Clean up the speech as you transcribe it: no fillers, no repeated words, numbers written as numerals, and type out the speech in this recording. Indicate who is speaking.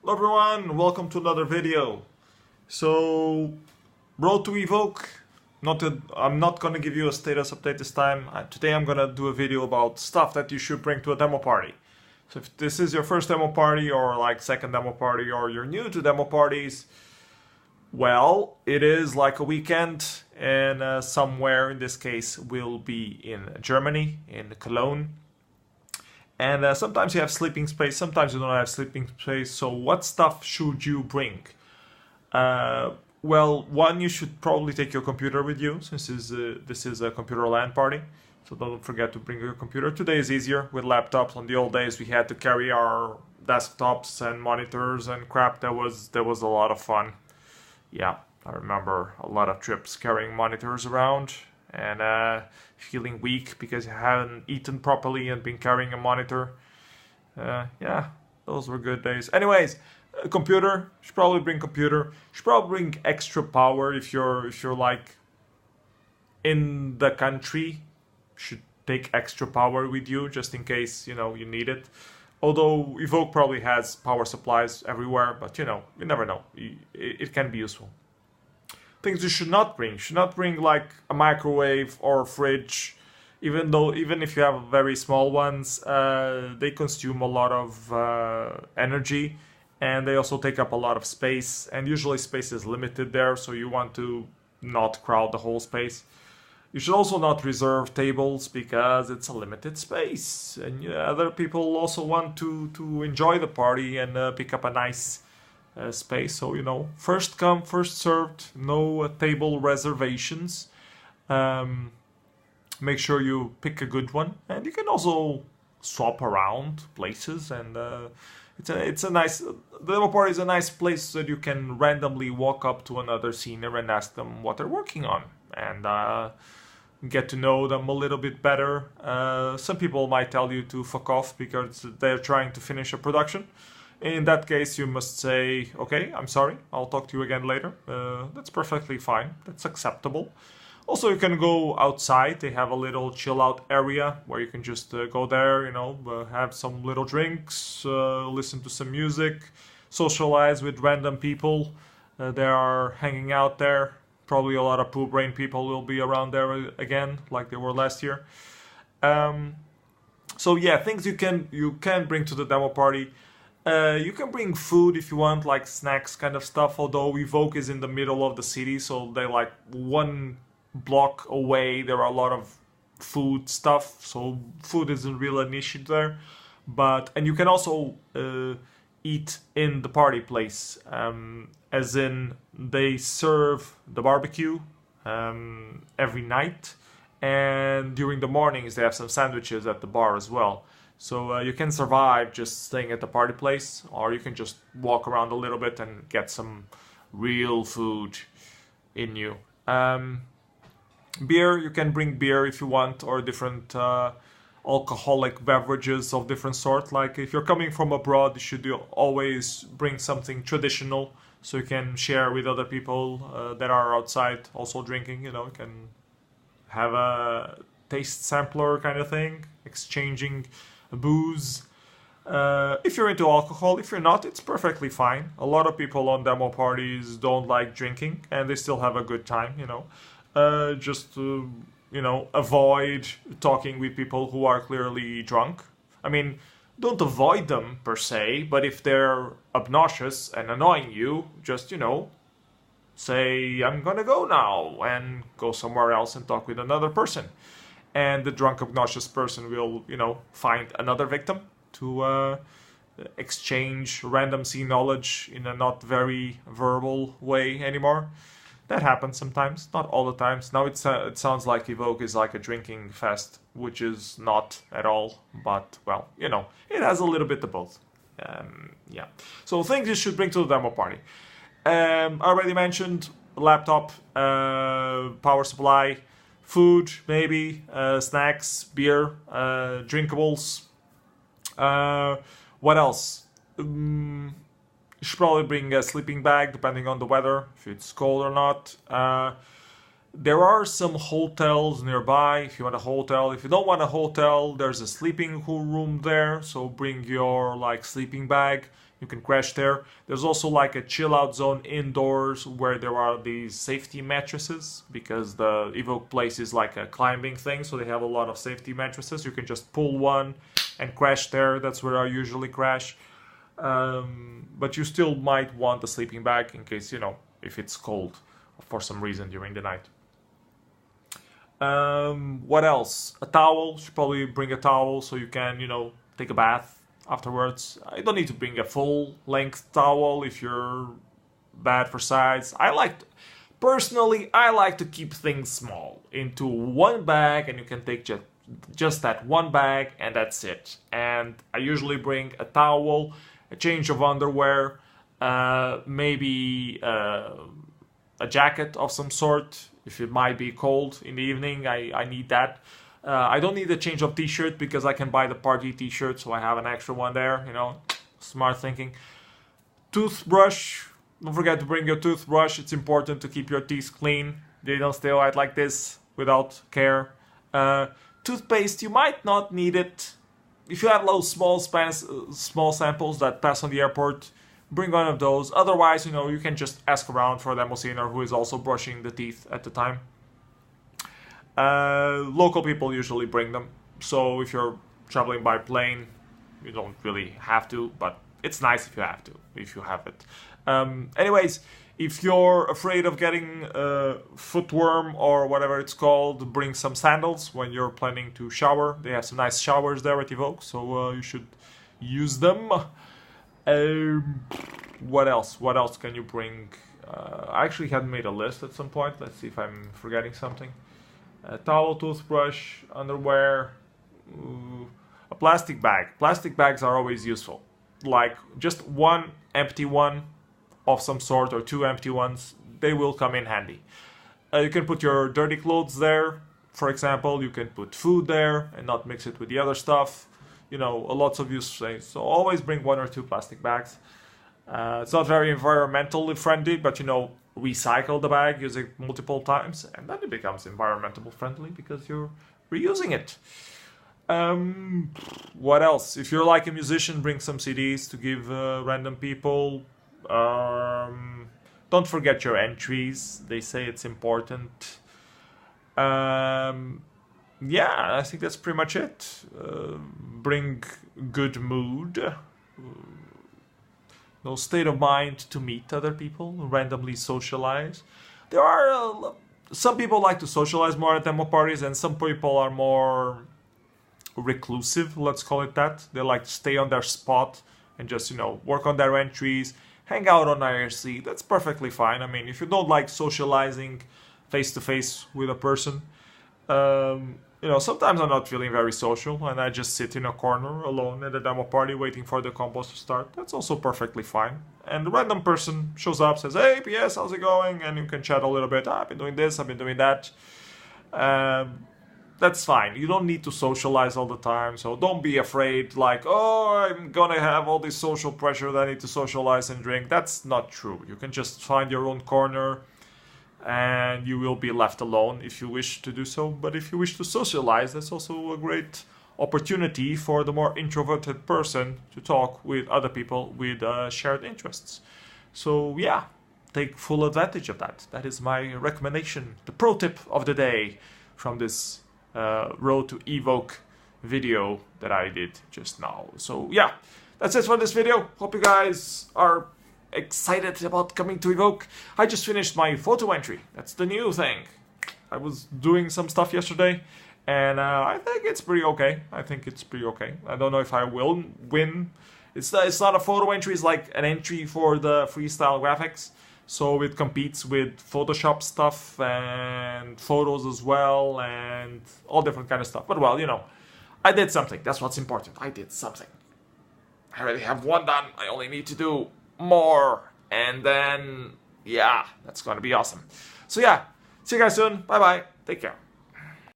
Speaker 1: Hello everyone, welcome to another video. So, road to Evoke. I'm not gonna give you a status update this time. Today I'm gonna do a video about stuff that you should bring to a demo party. So if this is your first demo party or like second demo party or you're new to demo parties, well, it is like a weekend and somewhere, in this case, will be in Germany, in Cologne. And sometimes you have sleeping space, sometimes you don't have sleeping space. So what stuff should you bring? Well, one, you should probably take your computer with you, since this is a computer LAN party. So don't forget to bring your computer. Today is easier with laptops. On the old days, we had to carry our desktops and monitors and crap. That was a lot of fun. Yeah, I remember a lot of trips carrying monitors around and feeling weak because you haven't eaten properly and been carrying a monitor. Yeah, those were good days. Anyways, a computer. You should probably bring computer. You should probably bring extra power if you're like in the country. You should take extra power with you just in case you need it. Although Evoke probably has power supplies everywhere, but you never know. It can be useful. Things you should not bring. You should not bring like a microwave or a fridge, even if you have very small ones. They consume a lot of energy, and they also take up a lot of space. And usually space is limited there, so you want to not crowd the whole space. You should also not reserve tables because it's a limited space, and other people also want to enjoy the party and pick up a nice space. So first come, first served. No table reservations. Make sure you pick a good one, and you can also swap around places. And it's a nice. The demo party is a nice place that you can randomly walk up to another senior and ask them what they're working on, and get to know them a little bit better. Some people might tell you to fuck off because they're trying to finish a production. In that case, you must say, okay, I'm sorry, I'll talk to you again later. That's perfectly fine. That's acceptable. Also, you can go outside. They have a little chill out area where you can just go there, have some little drinks, listen to some music, socialize with random people. They are hanging out there. Probably a lot of poo brain people will be around there again, like they were last year. So yeah, things you can bring to the demo party. You can bring food if you want, like snacks kind of stuff. Although Evoke is in the middle of the city, so they're like one block away. There are a lot of food stuff, so food isn't really an issue there. And you can also eat in the party place, as in they serve the barbecue every night, and during the mornings they have some sandwiches at the bar as well. So you can survive just staying at the party place, or you can just walk around a little bit and get some real food in you. Beer, you can bring beer if you want, or different alcoholic beverages of different sort. Like if you're coming from abroad, you should always bring something traditional so you can share with other people that are outside also drinking. You can have a taste sampler kind of thing, exchanging booze. If you're into alcohol, if you're not, it's perfectly fine. A lot of people on demo parties don't like drinking and they still have a good time, just to avoid talking with people who are clearly drunk. I mean, don't avoid them per se, but if they're obnoxious and annoying you, just, say, I'm gonna go now, and go somewhere else and talk with another person. And the drunk, obnoxious person will, find another victim to exchange random scene knowledge in a not very verbal way anymore. That happens sometimes, not all the times. Now it sounds like Evoke is like a drinking fest, which is not at all. But, well, it has a little bit of both. Yeah. So things you should bring to the demo party. I already mentioned laptop, power supply, food, maybe, snacks, beer, drinkables. What else? You should probably bring a sleeping bag, depending on the weather, if it's cold or not. There are some hotels nearby if you want a hotel. If you don't want a hotel, there's a sleeping room there, so bring your sleeping bag. You can crash there. There's also like a chill out zone indoors where there are these safety mattresses, because the Evoke place is like a climbing thing, so they have a lot of safety mattresses. You can just pull one and crash there. That's where I usually crash. But you still might want a sleeping bag in case, you know, if it's cold for some reason during the night. What else? A towel. You should probably bring a towel so you can, you know, take a bath afterwards. I don't need to bring a full length towel if you're bad for size. Personally, I like to keep things small into one bag, and you can take just that one bag and that's it. And I usually bring a towel, a change of underwear, maybe a jacket of some sort if it might be cold in the evening. I need that. I don't need a change of t-shirt because I can buy the party t-shirt, so I have an extra one there, you know, smart thinking. Toothbrush, don't forget to bring your toothbrush. It's important to keep your teeth clean. They don't stay white like this without care. Toothpaste, you might not need it. If you have those small samples that pass on the airport, bring one of those. Otherwise, you know, you can just ask around for a limousiner who is also brushing the teeth at the time. Local people usually bring them, so if you're traveling by plane, you don't really have to, but it's nice if you have it. Anyways, if you're afraid of getting footworm or whatever it's called, bring some sandals when you're planning to shower. They have some nice showers there at Evoke, so you should use them. What else? What else can you bring? I actually had made a list at some point. Let's see if I'm forgetting something. A towel, toothbrush, underwear, a plastic bag. Plastic bags are always useful. Like just one empty one of some sort or two empty ones, they will come in handy. You can put your dirty clothes there, for example. You can put food there and not mix it with the other stuff. You know, lots of use things. So always bring one or two plastic bags. It's not very environmentally friendly, but you know, recycle the bag, use it multiple times, and then it becomes environmentally friendly because you're reusing it. What else? If you're like a musician, bring some CDs to give random people. Don't forget your entries. They say it's important. Yeah, I think that's pretty much it. Bring good mood. No state of mind to meet other people, randomly socialize. There are some people like to socialize more at demo parties, and some people are more reclusive, let's call it that. They like to stay on their spot and just, you know, work on their entries, hang out on IRC. That's perfectly fine. I mean, if you don't like socializing face to face with a person, you know, sometimes I'm not feeling very social and I just sit in a corner alone at a demo party waiting for the combos to start. That's also perfectly fine. And the random person shows up, says, "Hey, PS, how's it going?" And you can chat a little bit. I've been doing this, I've been doing that. That's fine. You don't need to socialize all the time. So don't be afraid like, oh, I'm gonna have all this social pressure that I need to socialize and drink. That's not true. You can just find your own corner and you will be left alone if you wish to do so. But if you wish to socialize, that's also a great opportunity for the more introverted person to talk with other people with shared interests. So yeah, take full advantage of that. That is my recommendation, the pro tip of the day from this Road to Evoke video that I did just now. So yeah, that's it for this video. Hope you guys are excited about coming to Evoke. I just finished my photo entry. That's the new thing. I was doing some stuff yesterday and I think it's pretty okay. I don't know if I will win. It's not a photo entry, it's like an entry for the freestyle graphics. So it competes with Photoshop stuff and photos as well and all different kind of stuff. But well, you know, I did something. That's what's important. I did something. I already have one done. I only need to do more. And then, yeah, that's going to be awesome. So yeah, see you guys soon. Bye-bye. Take care.